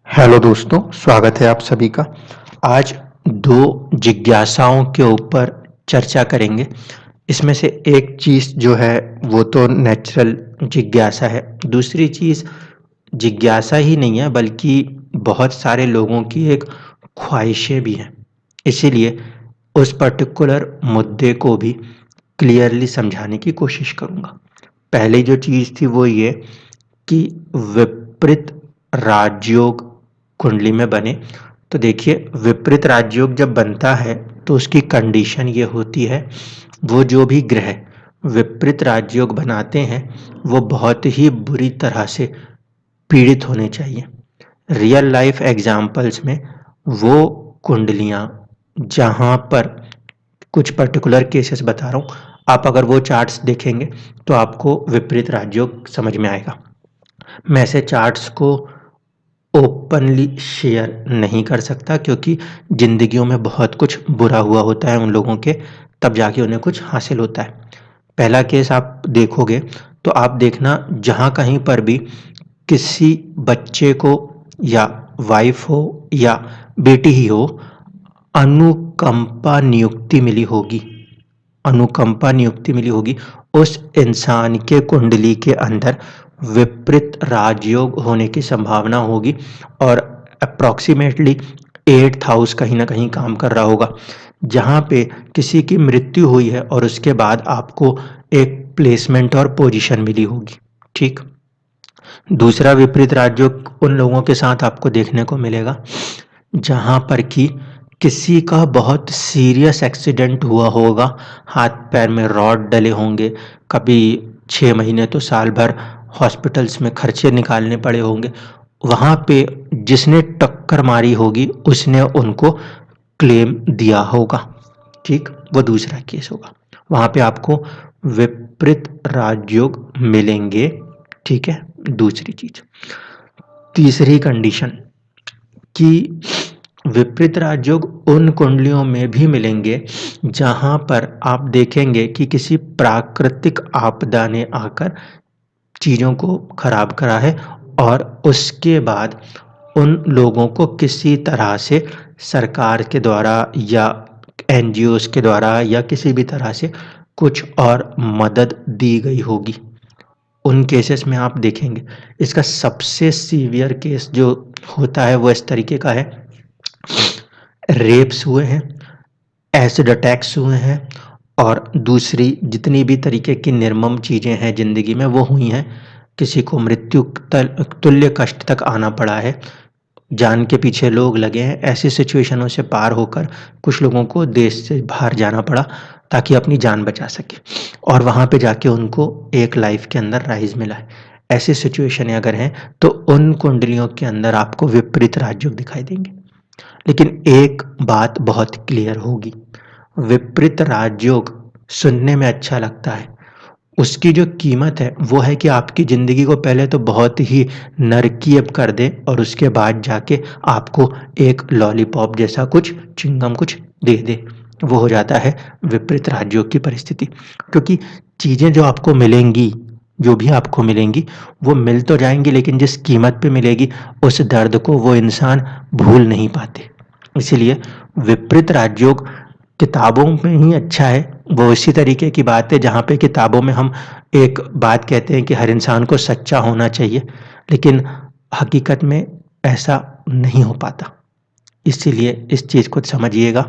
Hello दोस्तों, स्वागत है आप सभी का। आज दो जिज्ञासाओं के ऊपर चर्चा करेंगे। इसमें से एक चीज़ जो है वो तो नेचुरल जिज्ञासा है। दूसरी चीज़ जिज्ञासा ही नहीं है बल्कि बहुत सारे लोगों की एक ख्वाहिशें भी हैं। इसीलिए उस पर्टिकुलर मुद्दे को भी क्लियरली समझाने की कोशिश करूँगा। पहली जो चीज़ थी वो ये कि विपरीत राजयोग कुंडली में बने। तो देखिए, विपरीत राजयोग जब बनता है तो उसकी कंडीशन ये होती है, वो जो भी ग्रह विपरीत राजयोग बनाते हैं वो बहुत ही बुरी तरह से पीड़ित होने चाहिए। रियल लाइफ एग्जाम्पल्स में वो कुंडलियाँ जहाँ पर कुछ पर्टिकुलर केसेस बता रहा हूँ, आप अगर वो चार्ट्स देखेंगे तो आपको विपरीत राजयोग समझ में आएगा। मैं ऐसे चार्ट्स को ओपनली शेयर नहीं कर सकता क्योंकि ज़िंदगियों में बहुत कुछ बुरा हुआ होता है उन लोगों के, तब जाके उन्हें कुछ हासिल होता है। पहला केस आप देखोगे तो आप देखना, जहाँ कहीं पर भी किसी बच्चे को या वाइफ हो या बेटी ही हो, अनुकंपा नियुक्ति मिली होगी, अनुकंपा नियुक्ति मिली होगी, उस इंसान के कुंडली के अंदर विपरीत राजयोग होने की संभावना होगी और अप्रॉक्सीमेटली 8th हाउस कहीं ना कहीं काम कर रहा होगा। जहाँ पे किसी की मृत्यु हुई है और उसके बाद आपको एक प्लेसमेंट और पोजीशन मिली होगी। ठीक। दूसरा विपरीत राजयोग उन लोगों के साथ आपको देखने को मिलेगा जहाँ पर कि किसी का बहुत सीरियस एक्सीडेंट हुआ होगा, हाथ पैर में रॉड डले होंगे, कभी 6 महीने तो साल भर हॉस्पिटल्स में खर्चे निकालने पड़े होंगे। वहाँ पे जिसने टक्कर मारी होगी उसने उनको क्लेम दिया होगा। ठीक, वो दूसरा केस होगा। वहाँ पे आपको विपरीत राजयोग मिलेंगे। ठीक है, दूसरी चीज। तीसरी कंडीशन कि विपरीत राजयोग उन कुंडलियों में भी मिलेंगे जहां पर आप देखेंगे कि किसी प्राकृतिक आपदा ने आकर चीज़ों को खराब करा है और उसके बाद उन लोगों को किसी तरह से सरकार के द्वारा या एनजीओज़ के द्वारा या किसी भी तरह से कुछ और मदद दी गई होगी। उन केसेस में आप देखेंगे, इसका सबसे सीवियर केस जो होता है वो इस तरीके का है, रेप्स हुए हैं, एसिड अटैक्स हुए हैं और दूसरी जितनी भी तरीके की निर्मम चीज़ें हैं ज़िंदगी में वो हुई हैं। किसी को मृत्यु तुल्य कष्ट तक आना पड़ा है, जान के पीछे लोग लगे हैं। ऐसी सिचुएशनों से पार होकर कुछ लोगों को देश से बाहर जाना पड़ा ताकि अपनी जान बचा सके और वहाँ पे जाके उनको एक लाइफ के अंदर राइज मिला है। ऐसी सिचुएशन अगर हैं तो उन कुंडलियों के अंदर आपको विपरीत राजयोग दिखाई देंगे। लेकिन एक बात बहुत क्लियर होगी, विपरीत राजयोग सुनने में अच्छा लगता है, उसकी जो कीमत है वो है कि आपकी ज़िंदगी को पहले तो बहुत ही नरकीय कर दे और उसके बाद जाके आपको एक लॉलीपॉप जैसा कुछ, च्युइंगम कुछ दे दे। वो हो जाता है विपरीत राजयोग की परिस्थिति। क्योंकि चीज़ें जो आपको मिलेंगी, जो भी आपको मिलेंगी वो मिल तो जाएंगी, लेकिन जिस कीमत पे मिलेगी उस दर्द को वो इंसान भूल नहीं पाते। इसीलिए विपरीत राजयोग किताबों में ही अच्छा है। वो इसी तरीके की बात है जहाँ पे किताबों में हम एक बात कहते हैं कि हर इंसान को सच्चा होना चाहिए, लेकिन हकीकत में ऐसा नहीं हो पाता। इसीलिए इस चीज़ को समझिएगा,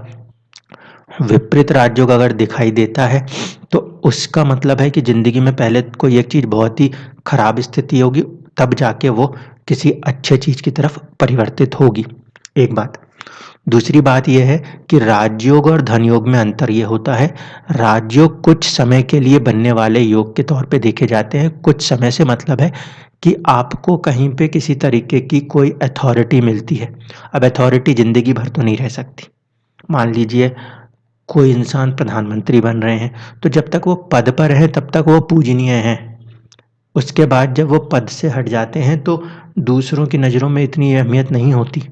विपरीत राजयोग अगर दिखाई देता है तो उसका मतलब है कि ज़िंदगी में पहले कोई एक चीज़ बहुत ही खराब स्थिति होगी, तब जाके वो किसी अच्छे चीज़ की तरफ परिवर्तित होगी। एक बात। दूसरी बात यह है कि राजयोग और धन योग में अंतर ये होता है, राजयोग कुछ समय के लिए बनने वाले योग के तौर पे देखे जाते हैं। कुछ समय से मतलब है कि आपको कहीं पे किसी तरीके की कोई अथॉरिटी मिलती है। अब अथॉरिटी ज़िंदगी भर तो नहीं रह सकती। मान लीजिए कोई इंसान प्रधानमंत्री बन रहे हैं, तो जब तक वो पद पर हैं तब तक वो पूजनीय हैं। उसके बाद जब वो पद से हट जाते हैं तो दूसरों की नज़रों में इतनी अहमियत नहीं होती।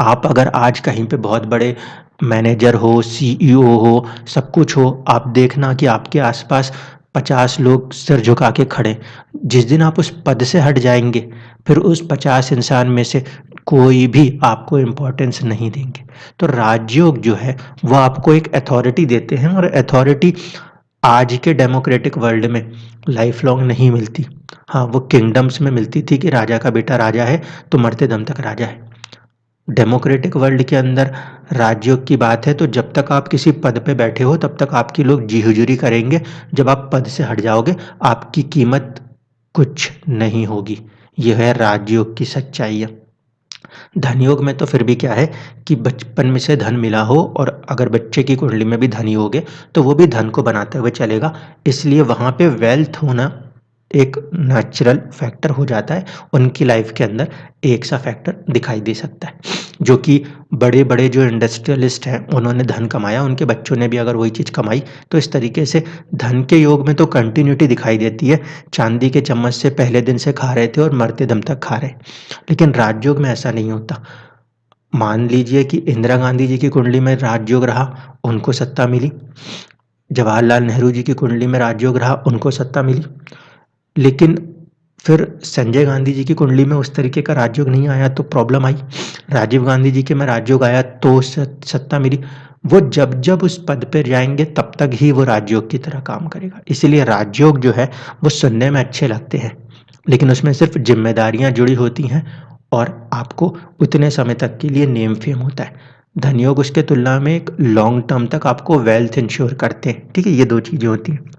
आप अगर आज कहीं पे बहुत बड़े मैनेजर हो, सीईओ हो, सब कुछ हो, आप देखना कि आपके आसपास 50 लोग सिर झुका के खड़े। जिस दिन आप उस पद से हट जाएंगे, फिर उस 50 इंसान में से कोई भी आपको इम्पोर्टेंस नहीं देंगे। तो राजयोग जो है वो आपको एक अथॉरिटी देते हैं और अथॉरिटी आज के डेमोक्रेटिक वर्ल्ड में लाइफ लॉन्ग नहीं मिलती। हाँ, वो किंगडम्स में मिलती थी कि राजा का बेटा राजा है तो मरते दम तक राजा है। डेमोक्रेटिक वर्ल्ड के अंदर राजयोग की बात है तो जब तक आप किसी पद पे बैठे हो तब तक आपकी लोग जी हुजूरी करेंगे। जब आप पद से हट जाओगे आपकी कीमत कुछ नहीं होगी। यह है राजयोग की सच्चाई है। धनयोग में तो फिर भी क्या है कि बचपन में से धन मिला हो और अगर बच्चे की कुंडली में भी धनी होगे तो वो भी धन को बनाते हुए चलेगा। इसलिए वहाँ पे वेल्थ होना एक नेचुरल फैक्टर हो जाता है। उनकी लाइफ के अंदर एक सा फैक्टर दिखाई दे सकता है, जो कि बड़े-बड़े जो इंडस्ट्रियलिस्ट हैं उन्होंने धन कमाया, उनके बच्चों ने भी अगर वही चीज़ कमाई तो इस तरीके से धन के योग में तो कंटिन्यूटी दिखाई देती है। चांदी के चम्मच से पहले दिन से खा रहे थे और मरते दम तक खा रहे। लेकिन राजयोग में ऐसा नहीं होता। मान लीजिए कि इंदिरा गांधी जी की कुंडली में राजयोग रहा, उनको सत्ता मिली। जवाहरलाल नेहरू जी की कुंडली में राजयोग रहा, उनको सत्ता मिली। लेकिन फिर संजय गांधी जी की कुंडली में उस तरीके का राजयोग नहीं आया तो प्रॉब्लम आई। राजीव गांधी जी के में राजयोग आया तो सत्ता मिली। वो जब-जब उस पद पे जाएँगे तब तक ही वो राजयोग की तरह काम करेगा। इसीलिए राजयोग जो है वो सुनने में अच्छे लगते हैं, लेकिन उसमें सिर्फ़ ज़िम्मेदारियाँ जुड़ी होती हैं और आपको उतने समय तक के लिए नेम फेम होता है। धनयोग उसके तुलना में एक लॉन्ग टर्म तक आपको वेल्थ इंश्योर करते हैं, ठीक है? ये 2 चीज़ें होती हैं।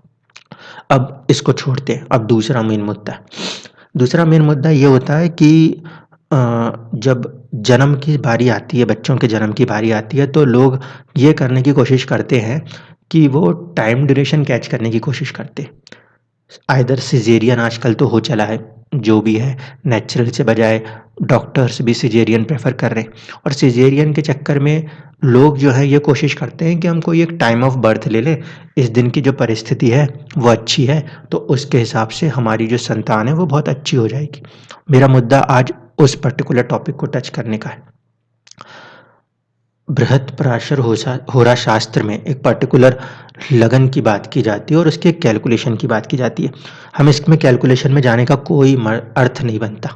अब इसको छोड़ते हैं, अब दूसरा मेन मुद्दा। दूसरा मेन मुद्दा ये होता है कि जब जन्म की बारी आती है, बच्चों के जन्म की बारी आती है तो लोग ये करने की कोशिश करते हैं कि वो टाइम ड्यूरेशन कैच करने की कोशिश करते हैं। आइदर सिज़ेरियन आजकल तो हो चला है, जो भी है नेचुरल से बजाय डॉक्टर्स भी सिज़ेरियन प्रेफ़र कर रहे हैं और सिज़ेरियन के चक्कर में लोग जो हैं ये कोशिश करते हैं कि हम कोई एक टाइम ऑफ बर्थ ले लें, इस दिन की जो परिस्थिति है वो अच्छी है तो उसके हिसाब से हमारी जो संतान है वो बहुत अच्छी हो जाएगी। मेरा मुद्दा आज उस पर्टिकुलर टॉपिक को टच करने का है। बृहत्पराशर होरा शास्त्र में एक पर्टिकुलर लगन की बात की जाती है और उसके कैलकुलेशन की बात की जाती है। हम इसमें कैलकुलेशन में जाने का कोई अर्थ नहीं बनता।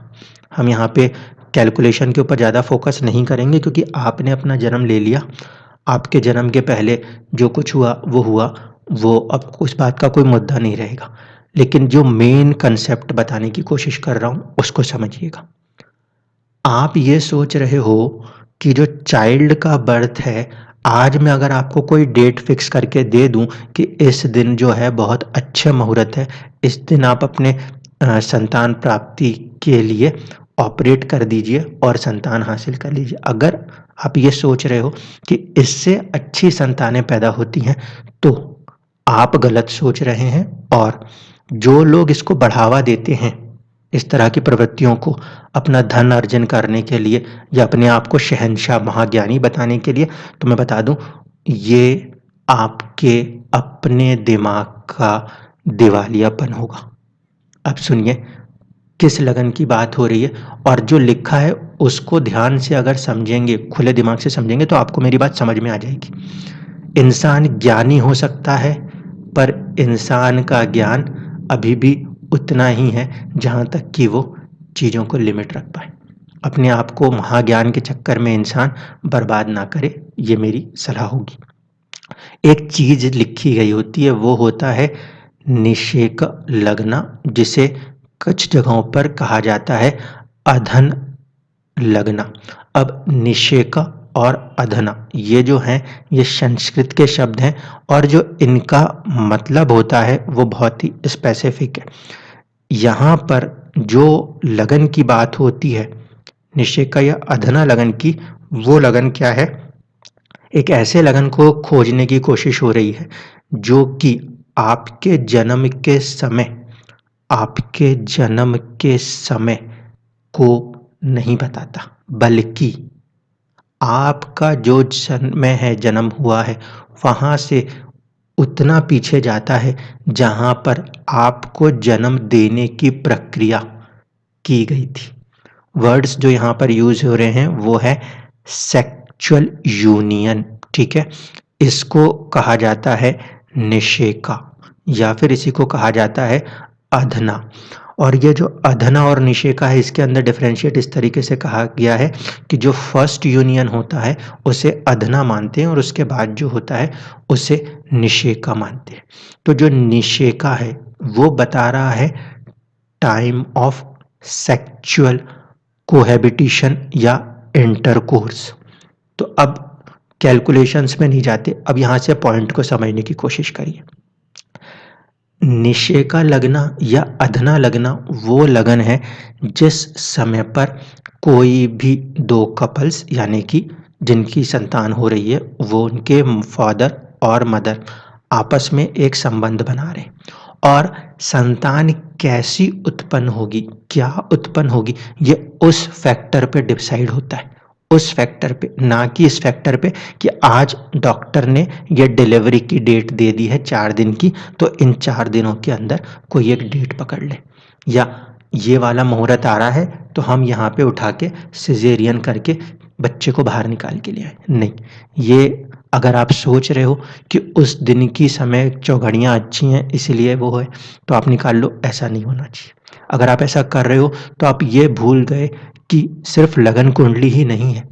हम यहाँ पे कैलकुलेशन के ऊपर ज़्यादा फोकस नहीं करेंगे क्योंकि आपने अपना जन्म ले लिया। आपके जन्म के पहले जो कुछ हुआ वो अब उस बात का कोई मुद्दा नहीं रहेगा। लेकिन जो मेन कंसेप्ट बताने की कोशिश कर रहा हूँ उसको समझिएगा। आप ये सोच रहे हो कि जो चाइल्ड का बर्थ है, आज मैं अगर आपको कोई डेट फिक्स करके दे दूँ कि इस दिन जो है बहुत अच्छा मुहूर्त है, इस दिन आप अपने संतान प्राप्ति के लिए ऑपरेट कर दीजिए और संतान हासिल कर लीजिए। अगर आप ये सोच रहे हो कि इससे अच्छी संतानें पैदा होती हैं, तो आप गलत सोच रहे हैं और जो लोग इसको बढ़ावा देते हैं, इस तरह की प्रवृत्तियों को अपना धन अर्जन करने के लिए या अपने आप को शहंशाह महाज्ञानी बताने के लिए, तो मैं बता दूं ये आपके अपने दिमाग का दिवालियापन होगा। अब सुनिए किस लगन की बात हो रही है और जो लिखा है उसको ध्यान से अगर समझेंगे, खुले दिमाग से समझेंगे तो आपको मेरी बात समझ में आ जाएगी। इंसान ज्ञानी हो सकता है पर इंसान का ज्ञान अभी भी उतना ही है जहाँ तक कि वो चीज़ों को लिमिट रख पाए। अपने आप को महाज्ञान के चक्कर में इंसान बर्बाद ना करे, ये मेरी सलाह होगी। एक चीज़ लिखी गई होती है वो होता है निषेक लगना, जिसे कुछ जगहों पर कहा जाता है अधन लगना। अब निषेक और अधना ये जो हैं ये संस्कृत के शब्द हैं और जो इनका मतलब होता है वो बहुत ही स्पेसिफिक है। यहाँ पर जो लगन की बात होती है निषेक या अधना लगन की, वो लगन क्या है? एक ऐसे लगन को खोजने की कोशिश हो रही है जो कि आपके जन्म के समय आपके जन्म के समय को नहीं बताता, बल्कि आपका जो समय है, जन्म हुआ है, वहाँ से उतना पीछे जाता है जहाँ पर आपको जन्म देने की प्रक्रिया की गई थी। वर्ड्स जो यहाँ पर यूज़ हो रहे हैं वो है सेक्सुअल यूनियन, ठीक है? इसको कहा जाता है निषेका या फिर इसी को कहा जाता है अधना। और ये जो अधना और निषेका है, इसके अंदर डिफरेंशिएट इस तरीके से कहा गया है कि जो फर्स्ट यूनियन होता है उसे अधना मानते हैं और उसके बाद जो होता है उसे निषेका मानते हैं। तो जो निषेका है वो बता रहा है टाइम ऑफ सेक्सुअल कोहैबिटेशन या इंटरकोर्स। तो अब कैलकुलेशंस में नहीं जाते, अब यहाँ से पॉइंट को समझने की कोशिश करिए। निषेका लगना या अधना लगना वो लगन है जिस समय पर कोई भी दो कपल्स यानी कि जिनकी संतान हो रही है वो उनके फादर और मदर आपस में एक संबंध बना रहे और संतान कैसी उत्पन्न होगी, क्या उत्पन्न होगी, ये उस फैक्टर पे डिसाइड होता है, उस फैक्टर पे, ना कि इस फैक्टर पे कि आज डॉक्टर ने ये डिलीवरी की डेट दे दी है 4 दिन की, तो इन 4 दिनों के अंदर कोई एक डेट पकड़ ले, या ये वाला मुहूर्त आ रहा है तो हम यहाँ पे उठा के सिजेरियन करके बच्चे को बाहर निकाल के ले आए। नहीं, ये अगर आप सोच रहे हो कि उस दिन की समय चौघड़ियाँ अच्छी हैं इसलिए वो है तो आप निकाल लो, ऐसा नहीं होना चाहिए। अगर आप ऐसा कर रहे हो तो आप ये भूल गए कि सिर्फ लगन कुंडली ही नहीं है,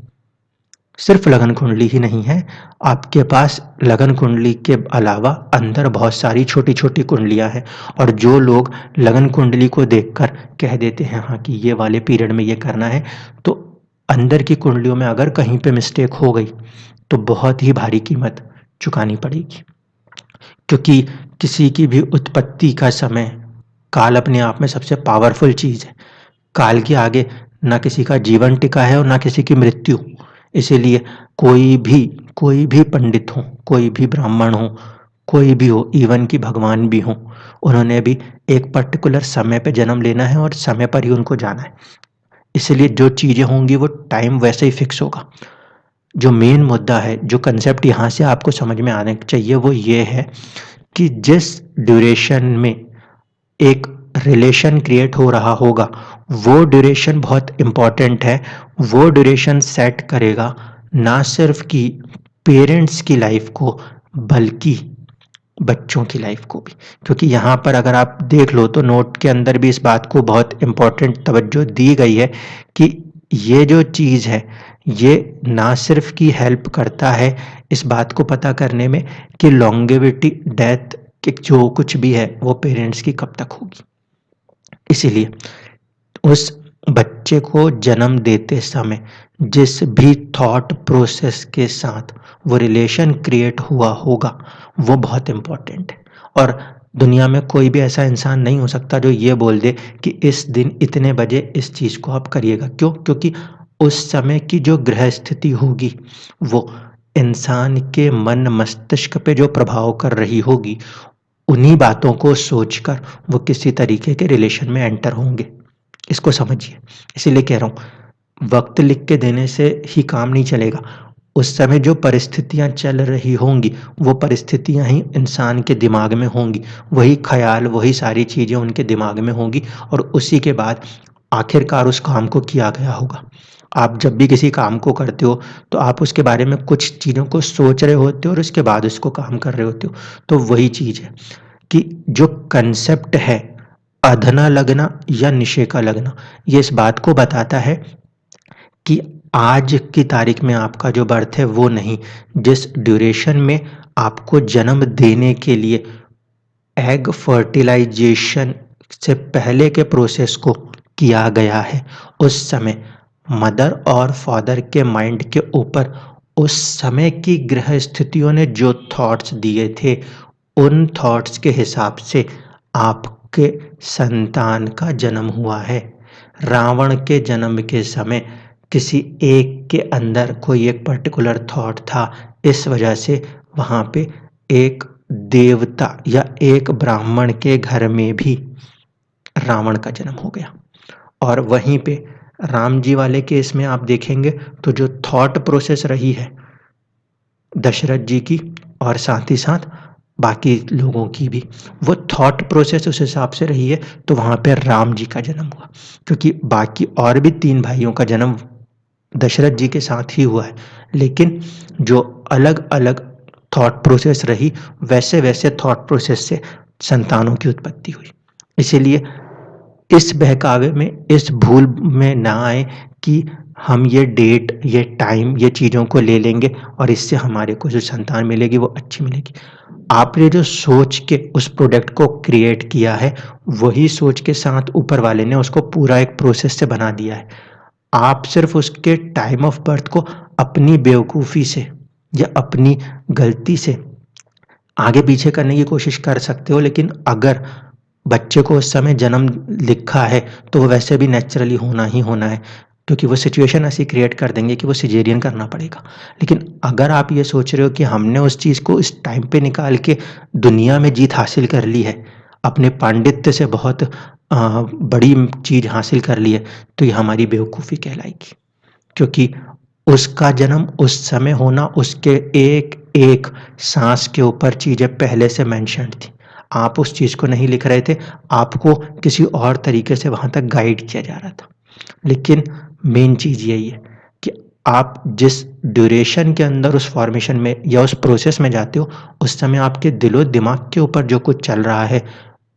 सिर्फ लगन कुंडली ही नहीं है, आपके पास लगन कुंडली के अलावा अंदर बहुत सारी छोटी-छोटी कुंडलियाँ हैं और जो लोग लगन कुंडली को देखकर कह देते हैं हाँ कि ये वाले पीरियड में ये करना है, तो अंदर की कुंडलियों में अगर कहीं पे मिस्टेक हो गई तो बहुत ही भारी कीमत चुकानी पड़ेगी। क्योंकि किसी की भी उत्पत्ति का समय, काल अपने आप में सबसे पावरफुल चीज़ है। काल के आगे ना किसी का जीवन टिका है और ना किसी की मृत्यु। इसीलिए कोई भी पंडित हो, कोई भी ब्राह्मण हो, कोई भी हो, इवन कि भगवान भी हों, उन्होंने भी एक पर्टिकुलर समय पे जन्म लेना है और समय पर ही उनको जाना है। इसलिए जो चीज़ें होंगी वो टाइम वैसे ही फिक्स होगा। जो मेन मुद्दा है, जो कंसेप्ट यहाँ से आपको समझ में आना चाहिए वो ये है कि जिस ड्यूरेशन में एक रिलेशन क्रिएट हो रहा होगा वो ड्यूरेशन बहुत इम्पॉर्टेंट है। वो ड्यूरेशन सेट करेगा ना सिर्फ कि पेरेंट्स की लाइफ को बल्कि बच्चों की लाइफ को भी। क्योंकि यहाँ पर अगर आप देख लो तो नोट के अंदर भी इस बात को बहुत इम्पोर्टेंट तवज्जो दी गई है कि ये जो चीज़ है ये ना सिर्फ की हेल्प करता है इस बात को पता करने में कि लॉन्गेविटी डेथ कि जो कुछ भी है वो पेरेंट्स की कब तक होगी। इसीलिए उस बच्चे को जन्म देते समय जिस भी थॉट प्रोसेस के साथ वो रिलेशन क्रिएट हुआ होगा वो बहुत इम्पोर्टेंट है। और दुनिया में कोई भी ऐसा इंसान नहीं हो सकता जो ये बोल दे कि इस दिन इतने बजे इस चीज़ को आप करिएगा। क्यों? क्योंकि उस समय की जो ग्रह स्थिति होगी वो इंसान के मन मस्तिष्क पे जो प्रभाव कर रही होगी उन्हीं बातों को सोचकर वो किसी तरीके के रिलेशन में एंटर होंगे। इसको समझिए। इसीलिए कह रहा हूँ वक़्त लिख के देने से ही काम नहीं चलेगा। उस समय जो परिस्थितियाँ चल रही होंगी वो परिस्थितियाँ ही इंसान के दिमाग में होंगी। वही ख़्याल, वही सारी चीज़ें उनके दिमाग में होंगी और उसी के बाद आखिरकार उस काम को किया गया होगा। आप जब भी किसी काम को करते हो तो आप उसके बारे में कुछ चीज़ों को सोच रहे होते हो और उसके बाद उसको काम कर रहे होते हो। तो वही चीज़ है कि जो कंसेप्ट है अधना लगना या निषेका लगना, ये इस बात को बताता है कि आज की तारीख में आपका जो बर्थ है वो नहीं, जिस ड्यूरेशन में आपको जन्म देने के लिए एग फर्टिलाइजेशन से पहले के प्रोसेस को किया गया है, उस समय मदर और फादर के माइंड के ऊपर उस समय की ग्रह स्थितियों ने जो थॉट्स दिए थे उन थॉट्स के हिसाब से आपके संतान का जन्म हुआ है। रावण के जन्म के समय किसी एक के अंदर कोई एक पर्टिकुलर थॉट था, इस वजह से वहाँ पे एक देवता या एक ब्राह्मण के घर में भी रावण का जन्म हो गया। और वहीं पे राम जी वाले केस में आप देखेंगे तो जो थॉट प्रोसेस रही है दशरथ जी की और साथ ही साथ बाकी लोगों की भी, वो थॉट प्रोसेस उस हिसाब से रही है तो वहाँ पे राम जी का जन्म हुआ। क्योंकि बाकी और भी 3 भाइयों का जन्म दशरथ जी के साथ ही हुआ है, लेकिन जो अलग-अलग थॉट प्रोसेस रही वैसे-वैसे थॉट प्रोसेस से संतानों की उत्पत्ति हुई। इसीलिए इस बहकावे में, इस भूल में ना आएँ कि हम ये डेट, ये टाइम, ये चीज़ों को ले लेंगे और इससे हमारे को जो संतान मिलेगी वो अच्छी मिलेगी। आपने जो सोच के उस प्रोडक्ट को क्रिएट किया है, वही सोच के साथ ऊपर वाले ने उसको पूरा एक प्रोसेस से बना दिया है। आप सिर्फ़ उसके टाइम ऑफ बर्थ को अपनी बेवकूफ़ी से या अपनी गलती से आगे-पीछे करने की कोशिश कर सकते हो, लेकिन अगर बच्चे को उस समय जन्म लिखा है, तो वो वैसे भी नेचुरली होना ही होना है, क्योंकि वो सिचुएशन ऐसी क्रिएट कर देंगे कि वो सिज़ेरियन करना पड़ेगा। लेकिन अगर आप ये सोच रहे हो कि हमने उस चीज़ को इस टाइम पे निकाल के दुनिया में जीत हासिल कर ली है, अपने पांडित्य से बहुत बड़ी चीज़ हासिल कर ली है, तो ये हमारी बेवकूफ़ी कहलाएगी। क्योंकि उसका जन्म उस समय होना, उसके एक-एक साँस के ऊपर चीज़ें पहले से मेंशन्ड थी। आप उस चीज़ को नहीं लिख रहे थे, आपको किसी और तरीके से वहाँ तक गाइड किया जा रहा था। लेकिन मेन चीज़ यही है कि आप जिस ड्यूरेशन के अंदर उस फ़ॉर्मेशन में या उस प्रोसेस में जाते हो, उस समय आपके दिलो-दिमाग के ऊपर जो कुछ चल रहा है,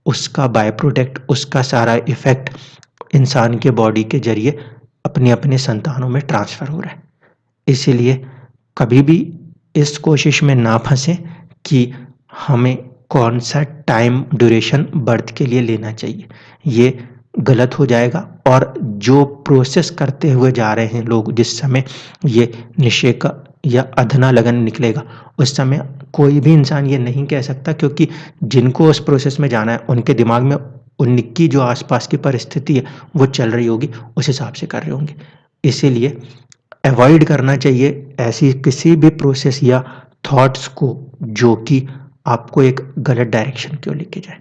उसका बाय प्रोडक्ट, उसका सारा इफ़ेक्ट इंसान के बॉडी के ज़रिए अपने-अपने संतानों में ट्रांसफ़र हो रहा है। इसीलिए कभी भी इस कोशिश में ना फँसें कि हमें कौन-सा टाइम ड्यूरेशन बर्थ के लिए लेना चाहिए। ये गलत हो जाएगा और जो प्रोसेस करते हुए जा रहे हैं लोग, जिस समय ये निश्चय का या अधना लगन निकलेगा, उस समय कोई भी इंसान ये नहीं कह सकता, क्योंकि जिनको उस प्रोसेस में जाना है, उनके दिमाग में उनकी जो आस-पास की परिस्थिति है, वो चल रही होगी, उस हिसाब से कर रहे होंगे। इसीलिए अवॉइड करना चाहिए ऐसी किसी भी प्रोसेस या थॉट्स को जो कि आपको एक गलत डायरेक्शन की ओर लेके जाए।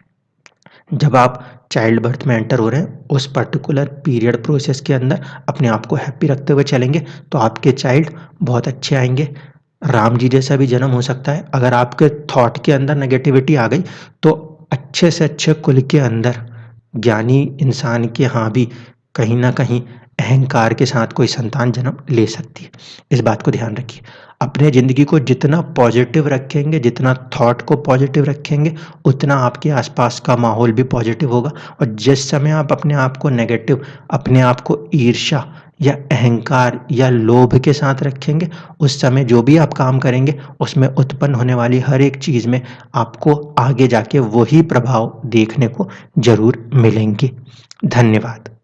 जब आप चाइल्ड बर्थ में एंटर हो रहे हैं, उस पर्टिकुलर पीरियड प्रोसेस के अंदर अपने आप को हैप्पी रखते हुए चलेंगे, तो आपके चाइल्ड बहुत अच्छे आएँगे। राम जी जैसा भी जन्म हो सकता है। अगर आपके थॉट के अंदर नेगेटिविटी आ गई, तो अच्छे से अच्छे कुल के अंदर ज्ञानी इंसान के यहाँ भी कहीं न कहीं अहंकार के साथ कोई संतान जन्म ले सकती है। इस बात को ध्यान रखिए। अपने ज़िंदगी को जितना पॉज़िटिव रखेंगे, जितना थॉट को पॉज़िटिव रखेंगे, उतना आपके आस-पास का माहौल भी पॉज़िटिव होगा, और जिस समय आप अपने आप को नेगेटिव, अपने आप को ईर्ष्या या अहंकार या लोभ के साथ रखेंगे, उस समय जो भी आप काम करेंगे, उसमें उत्पन्न होने वाली हर एक चीज़ में आपको आगे जाके वही प्रभाव देखने को ज़रूर मिलेंगे। धन्यवाद।